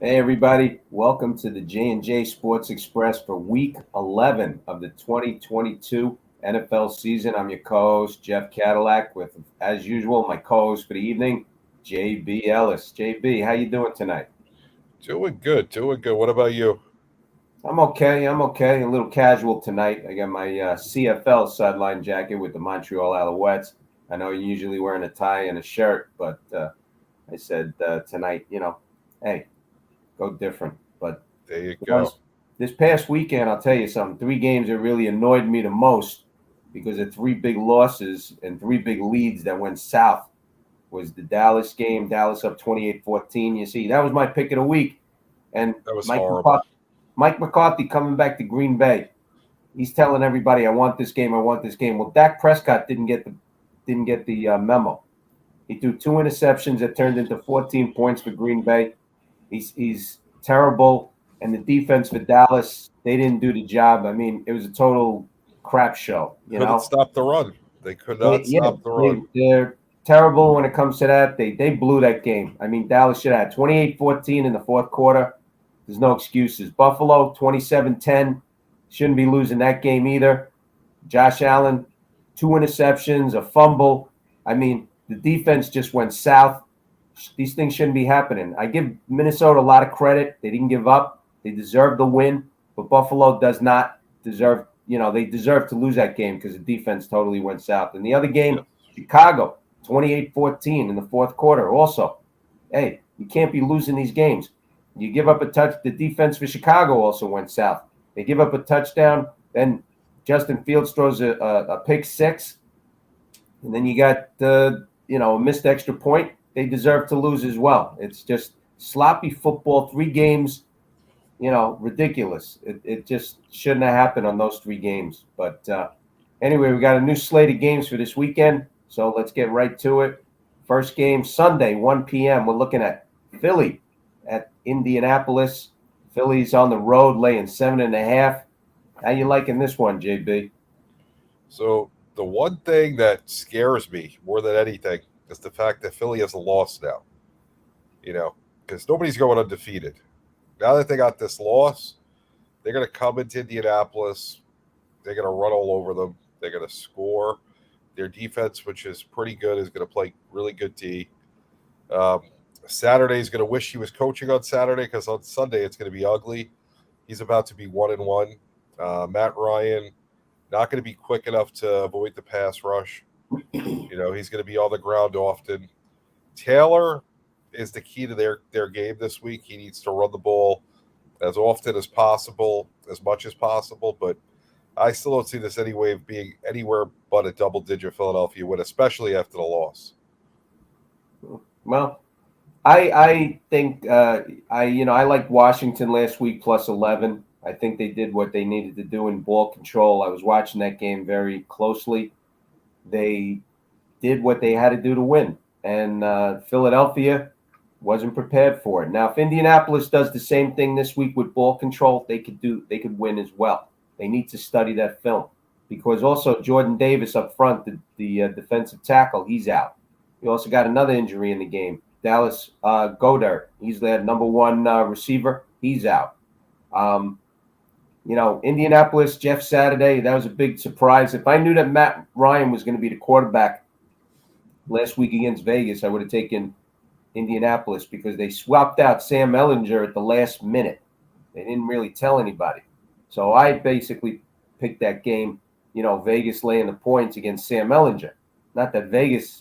Hey everybody, welcome to the J&J Sports Express for week 11 of the 2022 NFL season. I'm your co-host Jeff Cadillac with, as usual, my co-host for the evening, JB Ellis. JB, how you doing tonight? Doing good, doing good. What about you? I'm okay. A little casual tonight. I got my CFL sideline jacket with the Montreal Alouettes. I know you're usually wearing a tie and a shirt, but I said tonight, hey, go different. But There you you know, go. this past weekend, I'll tell you something. Three games that really annoyed me the most because of three big losses and three big leads that went south was the Dallas game. Dallas up 28-14. You see, that was my pick of the week. And That was horrible. Mike McCarthy coming back to Green Bay. He's telling everybody, "I want this game. I want this game." Well, Dak Prescott didn't get the memo. He threw two interceptions that turned into 14 points for Green Bay. He's terrible, and the defense for Dallas, they didn't do the job. I mean, it was a total crap show. Couldn't stop the run. They could They, not yeah, stop the run. they're terrible when it comes to that. They blew that game. I mean, Dallas should have had 28-14 in the fourth quarter. There's no excuses. Buffalo 27-10, shouldn't be losing that game either. Josh Allen, two interceptions, a fumble. I mean, the defense just went south. These things shouldn't be happening. I give Minnesota a lot of credit. They didn't give up. They deserve the win, but Buffalo does not deserve. They deserve to lose that game because the defense totally went south. And the other Yeah. game, Chicago, 28-14 in the fourth quarter. Also, hey, you can't be losing these games. You give up a touch. The defense for Chicago also went south. They give up a touchdown. Then Justin Fields throws a pick six, and then you got a missed extra point. They deserve to lose as well. It's just sloppy football. Three games, ridiculous. It just shouldn't have happened on those three games. But anyway, we got a new slate of games for this weekend, so let's get right to it. First game Sunday, 1 p.m. We're looking at Philly at Indianapolis. Philly's on the road, laying 7.5. How you liking this one, JB? So the one thing that scares me more than anything is the fact that Philly has a loss now. You know, because nobody's going undefeated. Now that they got this loss, they're going to come into Indianapolis. They're going to run all over them. They're going to score. Their defense, which is pretty good, is going to play really good D. Um, Saturday is going to wish he was coaching on Saturday because on Sunday it's going to be ugly. He's about to be 1-1. Matt Ryan not going to be quick enough to avoid the pass rush. He's going to be on the ground often. Taylor is the key to their game this week. He needs to run the ball as often as possible, as much as possible. But I still don't see this any way of being anywhere but a double-digit Philadelphia win, especially after the loss. Well, I think I liked Washington last week plus 11. I think they did what they needed to do in ball control. I was watching that game very closely. They did what they had to do to win, and Philadelphia wasn't prepared for it. Now, if Indianapolis does the same thing this week with ball control, they could win as well. They need to study that film because also Jordan Davis up front, the defensive tackle, he's out. You also got another injury in the game. Dallas Goddard, he's their number one receiver. He's out. Um, Indianapolis, Jeff Saturday, that was a big surprise. If I knew that Matt Ryan was going to be the quarterback last week against Vegas, I would have taken Indianapolis because they swapped out Sam Ellinger at the last minute. They didn't really tell anybody. So I basically picked that game, Vegas laying the points against Sam Ellinger. Not that Vegas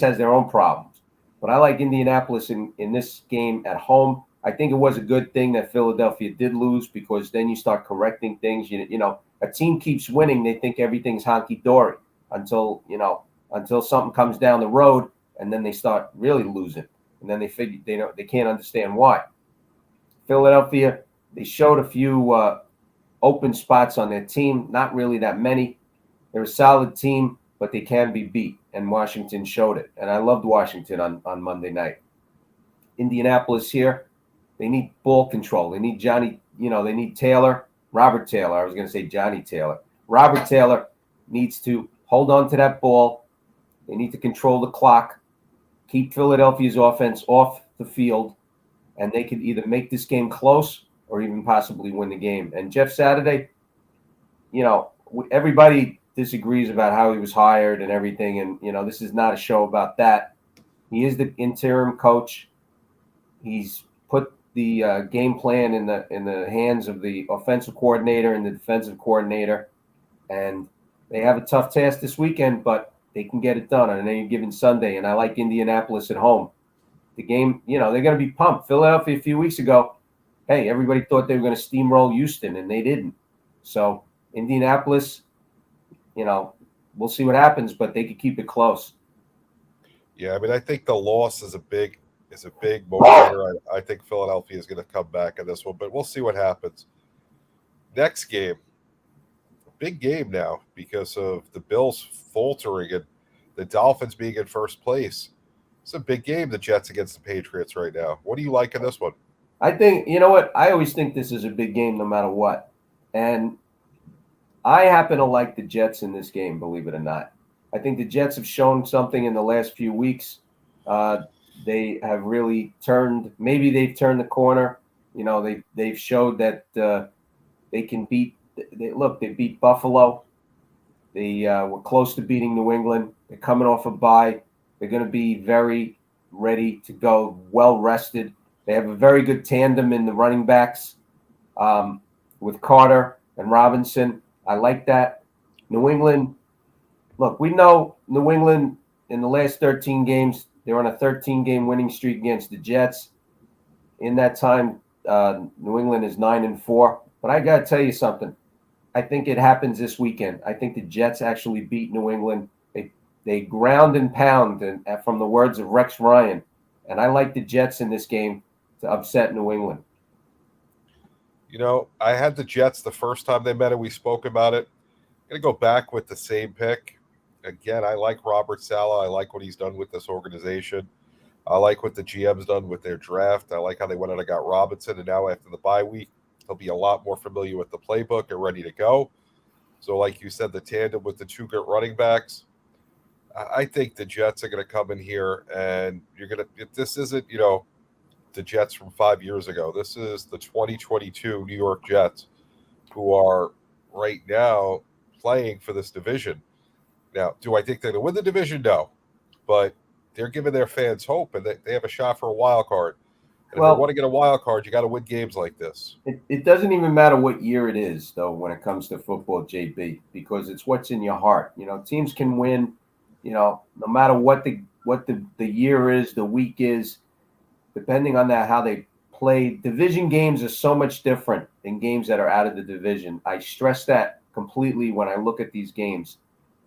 has their own problems. But I like Indianapolis in this game at home. I think it was a good thing that Philadelphia did lose because then you start correcting things. A team keeps winning, they think everything's honky-dory until something comes down the road, and then they start really losing. And then they figure they can't understand why. Philadelphia, they showed a few open spots on their team, not really that many. They're a solid team, but they can be beat, and Washington showed it. And I loved Washington on Monday night. Indianapolis here, they need ball control. They need they need Taylor, Robert Taylor. I was going to say Johnny Taylor. Robert Taylor needs to hold on to that ball. They need to control the clock, keep Philadelphia's offense off the field, and they could either make this game close or even possibly win the game. And Jeff Saturday, everybody disagrees about how he was hired and everything, and this is not a show about that. He is the interim coach. He's put the game plan in the hands of the offensive coordinator and the defensive coordinator, and they have a tough task this weekend, but they can get it done on any given Sunday. And I like Indianapolis at home. The game, they're going to be pumped. Philadelphia a few weeks ago, hey, everybody thought they were going to steamroll Houston, and they didn't. So Indianapolis, we'll see what happens, but they could keep it close. Yeah, I mean, I think the loss is a big motivator. I think Philadelphia is going to come back in this one, but we'll see what happens. Next game, big game now because of the Bills faltering and the Dolphins being in first place. It's a big game, the Jets against the Patriots right now. What do you like in this one? I think, you know what? I always think this is a big game no matter what. And I happen to like the Jets in this game, believe it or not. I think the Jets have shown something in the last few weeks. They have really maybe they've turned the corner. They've showed that they can beat. They beat Buffalo. They were close to beating New England. They're coming off a bye. They're going to be very ready to go, well rested. They have a very good tandem in the running backs with Carter and Robinson. I like that. New England, look, we know New England in the last 13 games, they're on a 13-game winning streak against the Jets. In that time, New England is 9-4. But I got to tell you something. I think it happens this weekend. I think the Jets actually beat New England. They ground and pound, and from the words of Rex Ryan. And I like the Jets in this game to upset New England. I had the Jets the first time they met and we spoke about it. I'm going to go back with the same pick. Again, I like Robert Saleh. I like what he's done with this organization. I like what the GM's done with their draft. I like how they went out and got Robinson, and now after the bye week, he'll be a lot more familiar with the playbook and ready to go. So like you said, the tandem with the two good running backs, I think the Jets are going to come in here and this isn't, the Jets from 5 years ago. This is the 2022 New York Jets who are right now playing for this division. Now, do I think they're going to win the division? No. But they're giving their fans hope, and they have a shot for a wild card. And if you want to get a wild card, you got to win games like this. It doesn't even matter what year it is, though, when it comes to football, JB, because it's what's in your heart. Teams can win, no matter what the year is, the week is, depending on that, how they play. Division games are so much different than games that are out of the division. I stress that completely when I look at these games.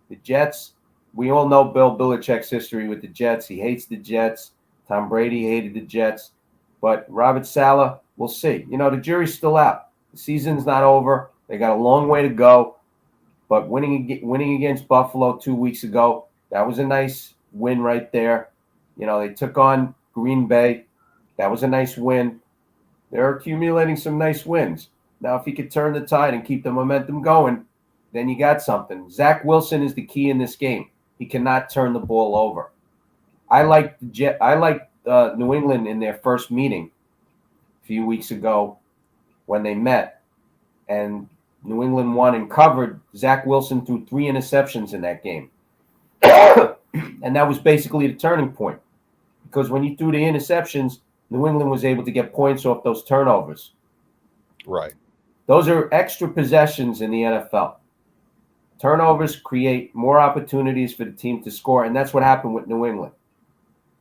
The Jets, we all know Bill Belichick's history with the Jets. He hates the Jets. Tom Brady hated the Jets. But Robert Saleh, we'll see. The jury's still out. The season's not over. They got a long way to go. But winning against Buffalo 2 weeks ago, that was a nice win right there. They took on Green Bay. That was a nice win. They're accumulating some nice wins. Now, if he could turn the tide and keep the momentum going, then you got something. Zach Wilson is the key in this game. He cannot turn the ball over. I like New England in their first meeting a few weeks ago when they met, and New England won and covered. Zach Wilson threw 3 interceptions in that game. And that was basically the turning point, because when you threw the interceptions, New England was able to get points off those turnovers. Right. Those are extra possessions in the NFL. Turnovers create more opportunities for the team to score, and that's what happened with New England.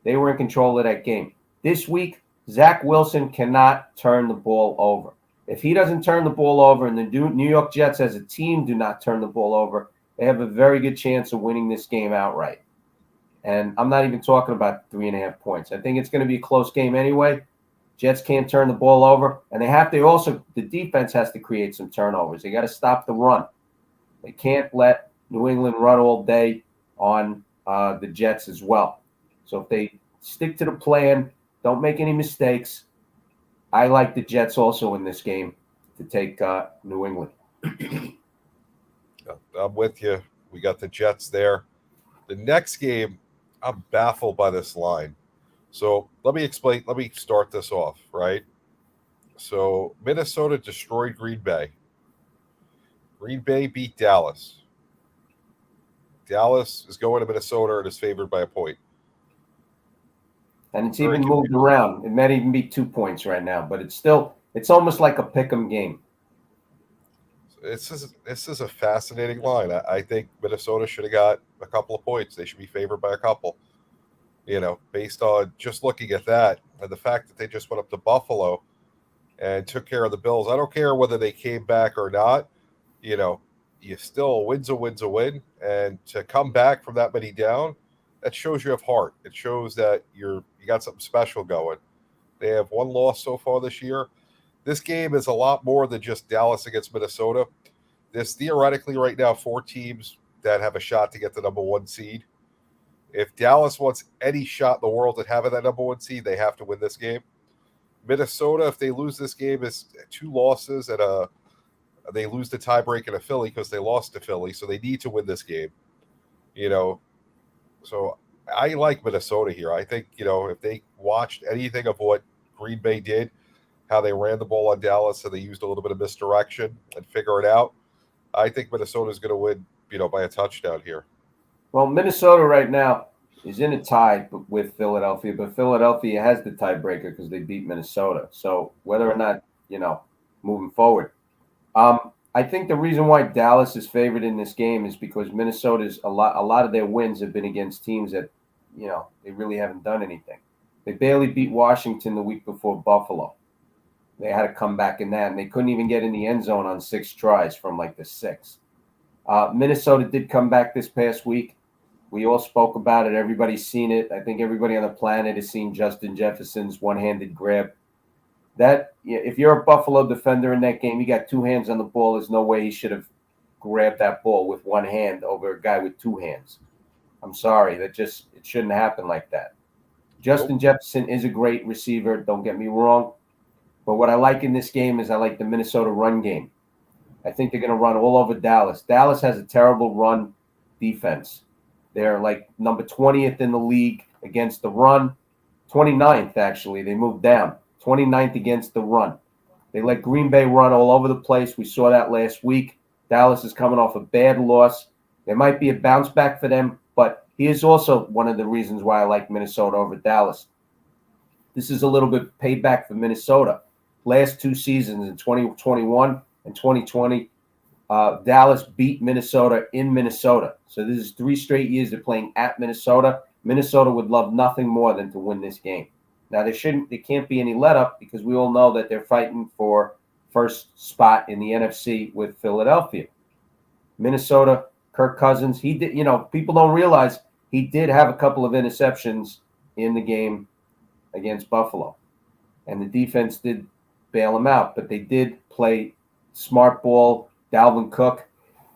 They were in control of that game. This week, Zach Wilson cannot turn the ball over. If he doesn't turn the ball over and the New York Jets as a team do not turn the ball over, they have a very good chance of winning this game outright. And I'm not even talking about 3.5 points. I think it's going to be a close game anyway. Jets can't turn the ball over. And the defense has to create some turnovers. They got to stop the run. They can't let New England run all day on the Jets as well. So if they stick to the plan, don't make any mistakes, I like the Jets also in this game to take New England. I'm with you. We got the Jets there. The next game, I'm baffled by this line. So let me explain. Let me start this off, right? So Minnesota destroyed Green Bay. Green Bay beat Dallas. Dallas is going to Minnesota and is favored by a point. And it's Very even moved confusing. around. It might even be 2 points right now, but it's almost like a pick 'em game. This is a fascinating line. I think Minnesota should have got a couple of points. They should be favored by a couple. Based on just looking at that and the fact that they just went up to Buffalo and took care of the Bills. I don't care whether they came back or not. You know, you still a win's a win, and to come back from that many down, that shows you have heart. It shows that you got something special going. They have one loss so far this year. This game is a lot more than just Dallas against Minnesota. There's theoretically right now 4 teams that have a shot to get the number 1 seed. If Dallas wants any shot in the world at having that number 1 seed, they have to win this game. Minnesota, if they lose this game, is 2 losses and they lose the tiebreak in a Philly because they lost to Philly, so they need to win this game. You know, so I like Minnesota here. I think if they watched anything of what Green Bay did, how they ran the ball on Dallas and they used a little bit of misdirection and figure it out, I think Minnesota is going to win. By a touchdown here. Well, Minnesota right now is in a tie with Philadelphia, but Philadelphia has the tiebreaker because they beat Minnesota. So whether or not, moving forward, I think the reason why Dallas is favored in this game is because Minnesota's a lot of their wins have been against teams that, they really haven't done anything. They barely beat Washington the week before Buffalo. They had to come back in that, and they couldn't even get in the end zone on 6 tries from like the 6. Minnesota did come back this past week. We all spoke about it. Everybody's seen it. I think everybody on the planet has seen Justin Jefferson's one-handed grab. That if you're a Buffalo defender in that game, you got 2 hands on the ball. There's no way he should have grabbed that ball with 1 hand over a guy with 2 hands. I'm sorry. It shouldn't happen like that. Justin Jefferson is a great receiver. Don't get me wrong. But what I like in this game is I like the Minnesota run game. I think they're going to run all over Dallas. Dallas has a terrible run defense. They're like number 20th in the league against the run. 29th, actually. They moved down. 29th against the run. They let Green Bay run all over the place. We saw that last week. Dallas is coming off a bad loss. There might be a bounce back for them, but here's also one of the reasons why I like Minnesota over Dallas. This is a little bit payback for Minnesota. Last 2 seasons in 2021 and 2020, Dallas beat Minnesota in Minnesota. So this is 3 straight years they're playing at Minnesota. Minnesota would love nothing more than to win this game. Now there can't be any let up because we all know that they're fighting for first spot in the NFC with Philadelphia. Minnesota, Kirk Cousins, he did, people don't realize he did have a couple of interceptions in the game against Buffalo. And the defense did bail him out, but they did play smart ball. Dalvin Cook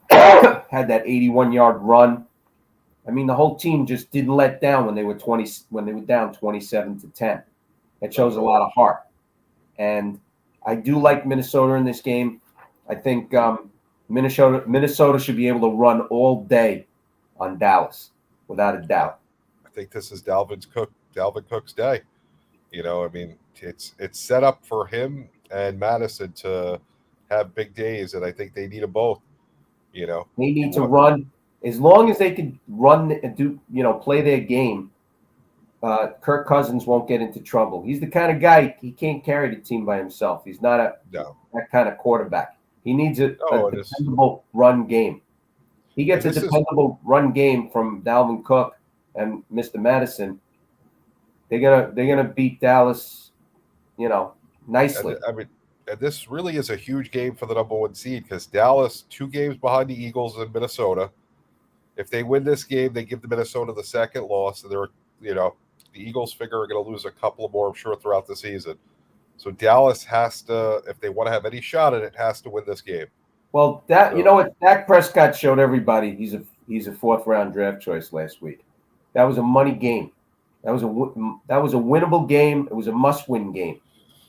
had that 81-yard run. I mean, the whole team just didn't let down when they were down 27-10. It shows a lot of heart. And I do like Minnesota in this game. I think Minnesota should be able to run all day on Dallas, without a doubt. I think this is Dalvin Cook's day. I mean, it's set up for him and Madison to have big days, and I think they need them both. They need to run as long as they can run and do, play their game. Kirk Cousins won't get into trouble. He's the kind of guy, he can't carry the team by himself. He's not that kind of quarterback. He needs a dependable run game. He gets a dependable run game from Dalvin Cook and Mr. Madison. They're gonna beat Dallas, nicely. And this really is a huge game for the number 1 seed because Dallas 2 games behind the Eagles in Minnesota. If they win this game, they give the Minnesota the second loss, and the Eagles figure are going to lose a couple of more, I'm sure, throughout the season. So Dallas has to, if they want to have any shot at it, has to win this game. Well, Dak Prescott showed everybody he's a 4th-round draft choice last week. That was a money game. That was a winnable game. It was a must-win game.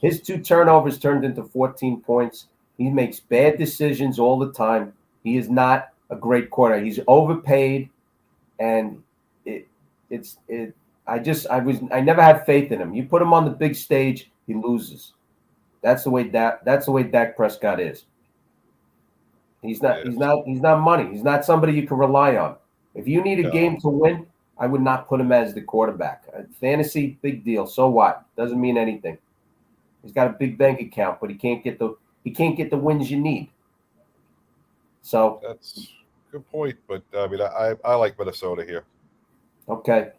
His 2 turnovers turned into 14 points. He makes bad decisions all the time. He is not a great quarterback. He's overpaid, and I never had faith in him. You put him on the big stage, he loses. That's the way Dak Prescott is. He's not money. He's not somebody you can rely on. If you need a game to win, I would not put him as the quarterback. Fantasy, big deal. So what? Doesn't mean anything. He's got a big bank account, but he can't get the wins you need. So that's a good point. But I mean, I like Minnesota here. Okay.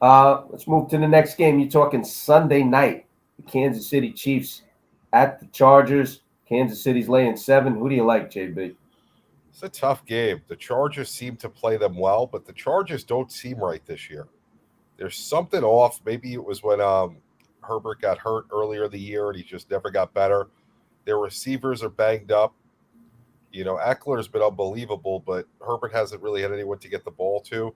Let's move to the next game. You're talking Sunday night. The Kansas City Chiefs at the Chargers. Kansas City's laying 7. Who do you like, JB? It's a tough game. The Chargers seem to play them well, but the Chargers don't seem right this year. There's something off. Maybe it was when Herbert got hurt earlier in the year and he just never got better. Their receivers are banged up. You know, Eckler's been unbelievable, but Herbert hasn't really had anyone to get the ball to.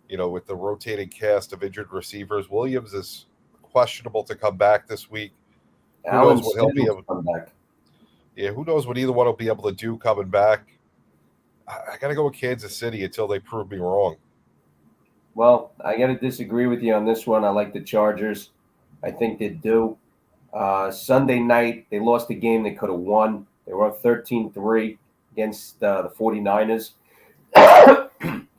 You know, with the rotating cast of injured receivers, Williams is questionable to come back this week. Who knows what he'll be able to come back? Yeah, who knows what either one will be able to do coming back. I got to go with Kansas City until they prove me wrong. Well, I got to disagree with you on this one. I like the Chargers. I think they do. Sunday night, they lost a game they could have won. They were up 13-3 against the 49ers.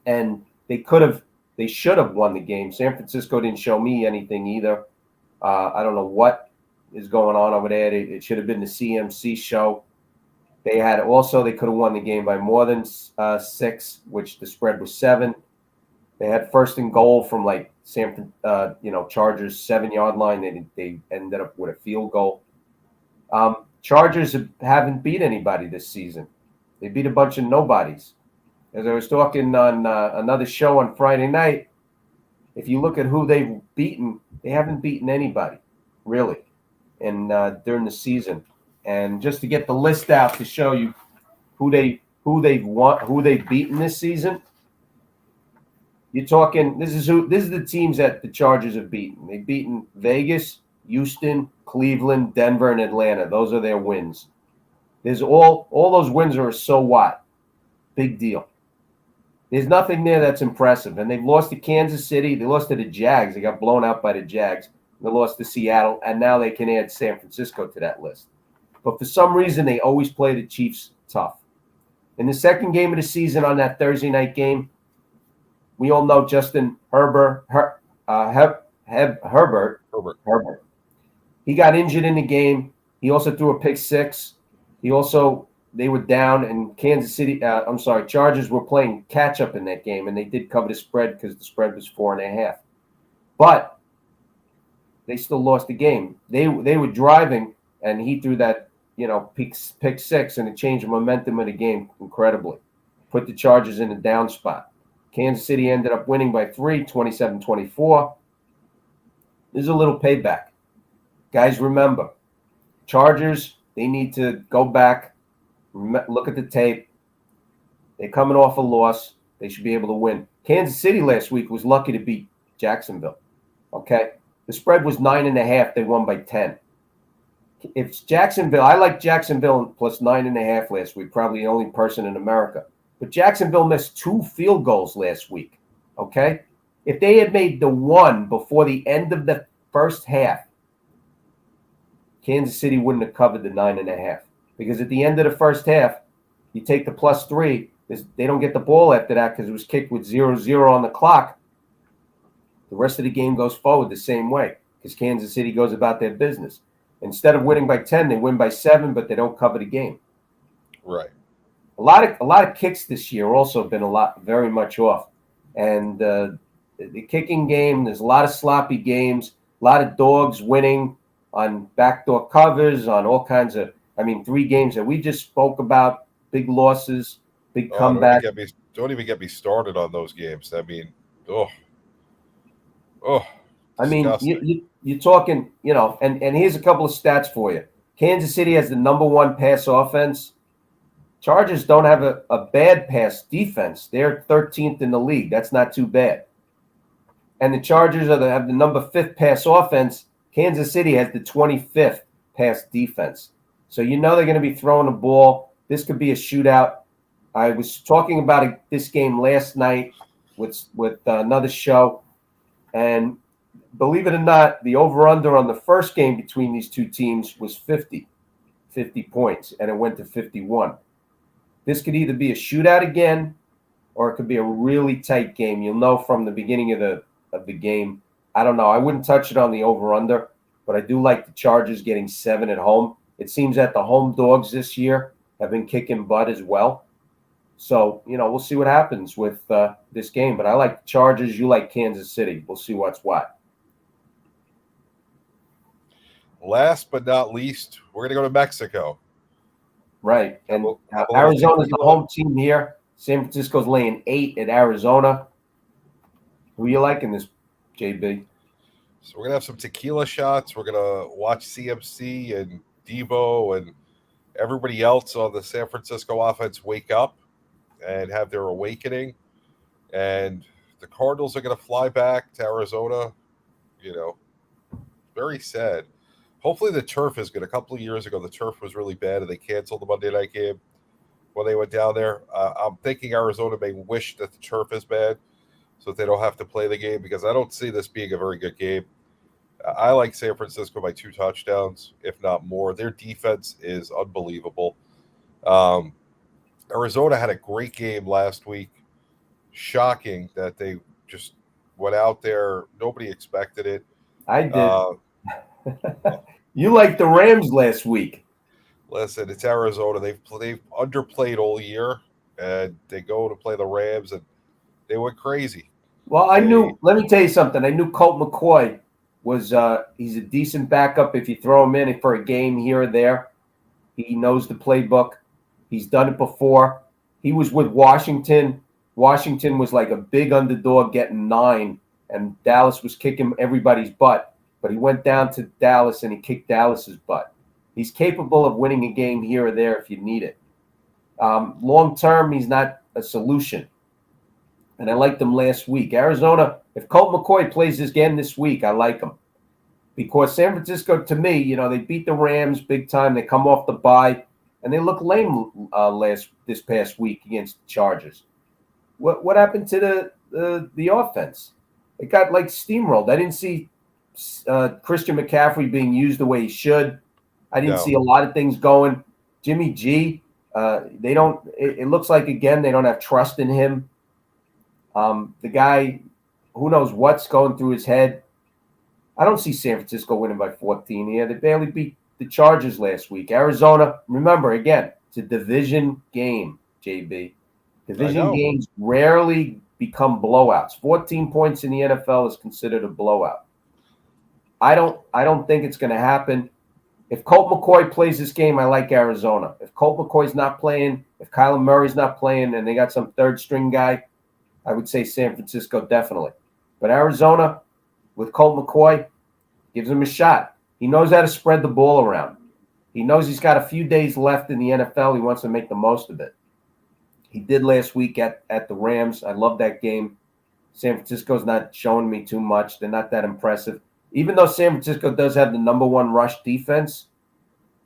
And they should have won the game. San Francisco didn't show me anything either. I don't know what is going on over there. It should have been the CMC show. They could have won the game by more than 6, which the spread was 7. They had first and goal from like Chargers 7-yard line. They ended up with a field goal. Chargers haven't beat anybody this season. They beat a bunch of nobodies. As I was talking on another show on Friday night, if you look at who they've beaten, they haven't beaten anybody, really, and during the season. And just to get the list out to show you who they've beaten this season, you're talking. This is the teams that the Chargers have beaten. They've beaten Vegas, Houston, Cleveland, Denver, and Atlanta. Those are their wins. There's all those wins are so what? Big deal. There's nothing there that's impressive. And they've lost to Kansas City. They lost to the Jags. They got blown out by the Jags. They lost to Seattle. And now they can add San Francisco to that list. But for some reason, they always play the Chiefs tough. In the second game of the season on that Thursday night game, we all know Justin Herbert. He got injured in the game. He also threw a pick 6. They were down, and Chargers were playing catch up in that game, and they did cover the spread because the spread was 4.5. But they still lost the game. They were driving, and he threw that pick 6, and it changed the momentum of the game incredibly. Put the Chargers in a down spot. Kansas City ended up winning by 3, 27-24. There's a little payback. Guys, remember, Chargers, they need to go back, look at the tape. They're coming off a loss. They should be able to win. Kansas City last week was lucky to beat Jacksonville. Okay? The spread was 9.5. They won by 10. If Jacksonville, I like Jacksonville plus 9.5 last week, probably the only person in America. But Jacksonville missed 2 field goals last week. Okay? If they had made the one before the end of the first half, Kansas City wouldn't have covered the 9.5. Because at the end of the first half, you take the plus 3, they don't get the ball after that because it was kicked with 0-0 on the clock. The rest of the game goes forward the same way because Kansas City goes about their business. Instead of winning by 10, they win by 7, but they don't cover the game. Right. A lot of kicks this year also have been very much off. And the kicking game, there's a lot of sloppy games, a lot of dogs winning on backdoor covers, on all kinds of, 3 games that we just spoke about, big losses, big comeback. Don't even get me started on those games. You're talking, and here's a couple of stats for you. Kansas City has the number 1 pass offense. Chargers don't have a bad pass defense. They're 13th in the league. That's not too bad. And the Chargers have the number 5th pass offense. Kansas City has the 25th pass defense. So they're going to be throwing the ball. This could be a shootout. I was talking about this game last night with another show, and believe it or not, the over-under on the first game between these two teams was 50 points, and it went to 51. This could either be a shootout again, or it could be a really tight game. You'll know from the beginning of the game. I don't know. I wouldn't touch it on the over-under, but I do like the Chargers getting 7 at home. It seems that the home dogs this year have been kicking butt as well. So, we'll see what happens with this game. But I like the Chargers. You like Kansas City. We'll see what's what. Last but not least, we're going to go to Mexico. Right. And Arizona's the home team here. San Francisco's laying 8 at Arizona. Who are you liking this, JB? So we're going to have some tequila shots. We're going to watch CMC and Debo and everybody else on the San Francisco offense wake up and have their awakening. And the Cardinals are going to fly back to Arizona. Very sad. Hopefully the turf is good. A couple of years ago, the turf was really bad, and they canceled the Monday night game when they went down there. I'm thinking Arizona may wish that the turf is bad so that they don't have to play the game, because I don't see this being a very good game. I like San Francisco by 2 touchdowns, if not more. Their defense is unbelievable. Arizona had a great game last week. Shocking that they just went out there. Nobody expected it. I did. You liked the Rams last week. Listen, it's Arizona. They've underplayed all year, and they go to play the Rams, and they went crazy. Well, let me tell you something. I knew Colt McCoy was he's a decent backup if you throw him in for a game here or there. He knows the playbook. He's done it before. He was with Washington. Washington was like a big underdog getting 9, and Dallas was kicking everybody's butt. But he went down to Dallas, and he kicked Dallas's butt. He's capable of winning a game here or there if you need it. Long term, he's not a solution. And I liked him last week. Arizona, if Colt McCoy plays this week, I like him. Because San Francisco, to me, they beat the Rams big time. They come off the bye, and they look lame this past week against the Chargers. What happened to the offense? It got like steamrolled. I didn't see Christian McCaffrey being used the way he should. I didn't see a lot of things going. Jimmy G, they don't. It looks like again they don't have trust in him. The guy, who knows what's going through his head. I don't see San Francisco winning by 14 here. They barely beat the Chargers last week. Arizona, remember again, it's a division game. JB, division games rarely become blowouts. 14 points in the NFL is considered a blowout. I don't think it's going to happen. If Colt McCoy plays this game, I like Arizona. If Colt McCoy's not playing, if Kyler Murray's not playing, and they got some third string guy, I would say San Francisco definitely. But Arizona, with Colt McCoy, gives him a shot. He knows how to spread the ball around. He knows he's got a few days left in the NFL. He wants to make the most of it. He did last week at the Rams. I love that game. San Francisco's not showing me too much. They're not that impressive. Even though San Francisco does have the number 1 rush defense,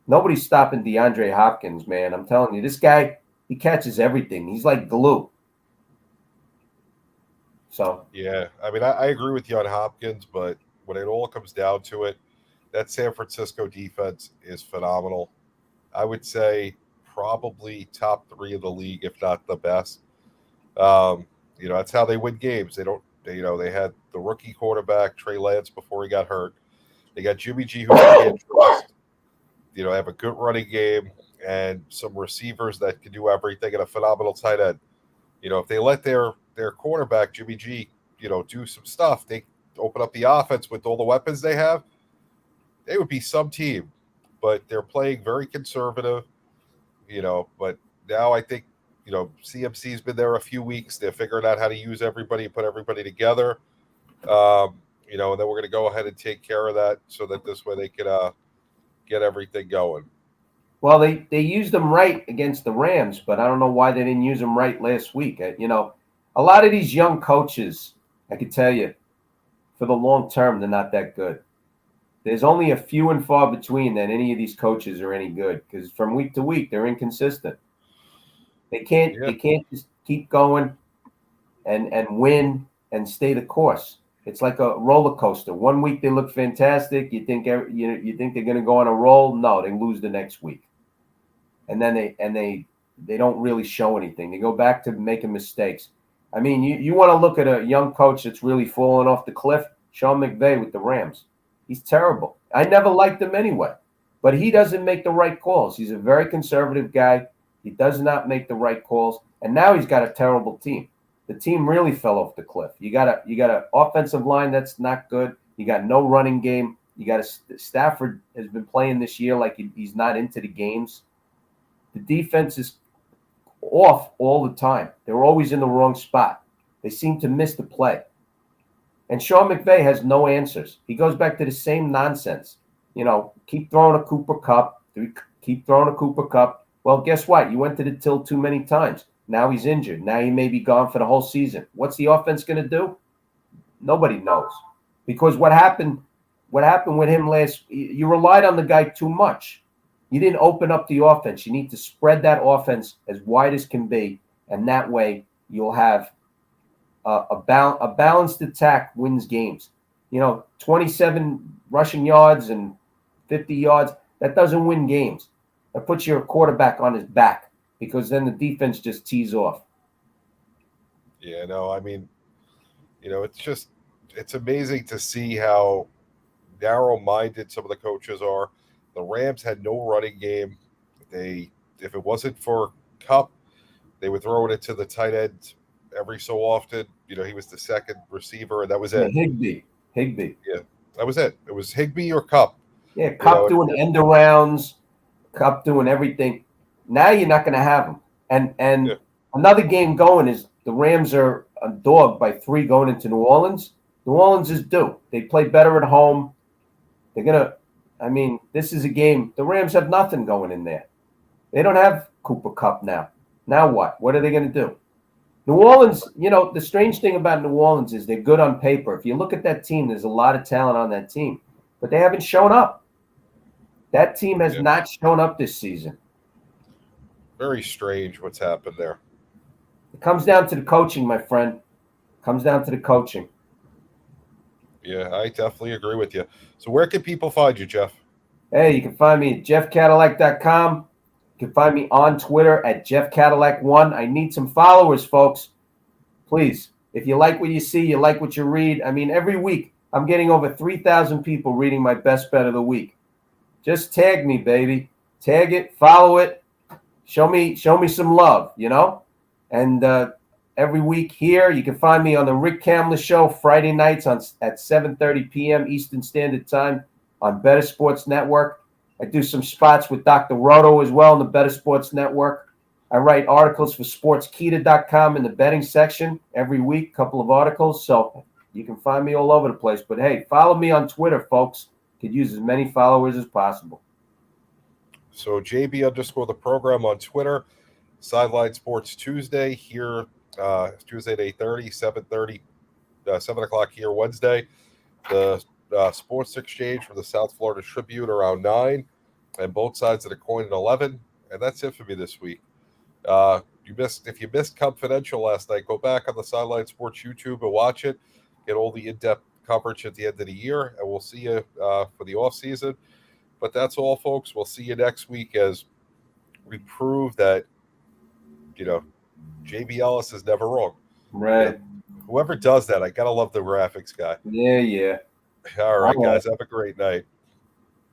nobody's stopping DeAndre Hopkins, man. I'm telling you, this guy, he catches everything. He's like glue. So yeah, I mean, I agree with you on Hopkins, but when it all comes down to it, that San Francisco defense is phenomenal. I would say probably top 3 of the league, if not the best. That's how they win games. They had the rookie quarterback, Trey Lance, before he got hurt. They got Jimmy G, who they can't trust. Have a good running game and some receivers that can do everything, and a phenomenal tight end. If they let their quarterback, Jimmy G, do some stuff, they open up the offense with all the weapons they have, they would be some team. But they're playing very conservative, but now I think, CMC's been there a few weeks. They're figuring out how to use everybody, put everybody together. And then we're going to go ahead and take care of that so that this way they can get everything going. Well, they used them right against the Rams, but I don't know why they didn't use them right last week. A lot of these young coaches, I can tell you, for the long term, they're not that good. There's only a few and far between that any of these coaches are any good, because from week to week they're inconsistent. They can't just keep going and win and stay the course. It's like a roller coaster. One week they look fantastic. You think you think they're going to go on a roll. No, they lose the next week, and then they don't really show anything. They go back to making mistakes. I mean, you want to look at a young coach that's really falling off the cliff. Sean McVay with the Rams. He's terrible. I never liked him anyway, but he doesn't make the right calls. He's a very conservative guy. He does not make the right calls, and now he's got a terrible team. The team really fell off the cliff. You got an offensive line that's not good. You got no running game. You got Stafford has been playing this year like he's not into the games. The defense is off all the time. They're always in the wrong spot. They seem to miss the play. And Sean McVay has no answers. He goes back to the same nonsense. Keep throwing a Cooper Cup. Keep throwing a Cooper Cup. Well, guess what? You went to the till too many times. Now he's injured. Now he may be gone for the whole season. What's the offense going to do? Nobody knows. Because what happened with him you relied on the guy too much. You didn't open up the offense. You need to spread that offense as wide as can be, and that way you'll have a balanced attack wins games. 27 rushing yards and 50 yards, that doesn't win games. That puts your quarterback on his back because then the defense just tees off. Yeah, no, I mean, it's amazing to see how narrow-minded some of the coaches are. The Rams had no running game. If it wasn't for Cup, they would throw it into the tight end every so often. He was the second receiver, and that was it. Higbee. Yeah, that was it. It was Higbee or Cup. Yeah, Cup doing end arounds, Cup doing everything. Now you're not going to have them. And another game going is the Rams are a dog by 3 going into New Orleans. New Orleans is due. They play better at home. They're going to this is a game. The Rams have nothing going in there. They don't have Cooper Cup now. Now what? What are they going to do? New Orleans, the strange thing about New Orleans is they're good on paper. If you look at that team, there's a lot of talent on that team, but they haven't shown up. That team has not shown up this season. Very strange what's happened there. It comes down to the coaching, my friend. It comes down to the coaching. Yeah, I definitely agree with you. So where can people find you, Jeff? Hey, you can find me at jeffcadillac.com. You can find me on Twitter at jeffcadillac1. I need some followers, folks. Please, if you like what you see, you like what you read. Every week I'm getting over 3,000 people reading my best bet of the week. Just tag me, baby. Tag it, follow it. Show me some love, And every week here, you can find me on the Rick Kamler Show Friday nights at 7:30 p.m. Eastern Standard Time on Better Sports Network. I do some spots with Dr. Roto as well on the Better Sports Network. I write articles for sportskita.com in the betting section every week, a couple of articles. So you can find me all over the place. But, hey, follow me on Twitter, folks. Could use as many followers as possible. So JB_the program on Twitter, Sideline Sports Tuesday here, Tuesday at 8:30, 7:30, 7 o'clock here Wednesday. The Sports Exchange from the South Florida Tribune around 9, and both sides of the coin at 11. And that's it for me this week. If you missed Confidential last night, go back on the Sideline Sports YouTube and watch it. Get all the in-depth coverage at the end of the year, and we'll see you for the off season. But that's all, folks. We'll see you next week as we prove that, JB Ellis is never wrong. Right. Whoever does that, I got to love the graphics guy. Yeah. All right, guys. Have a great night.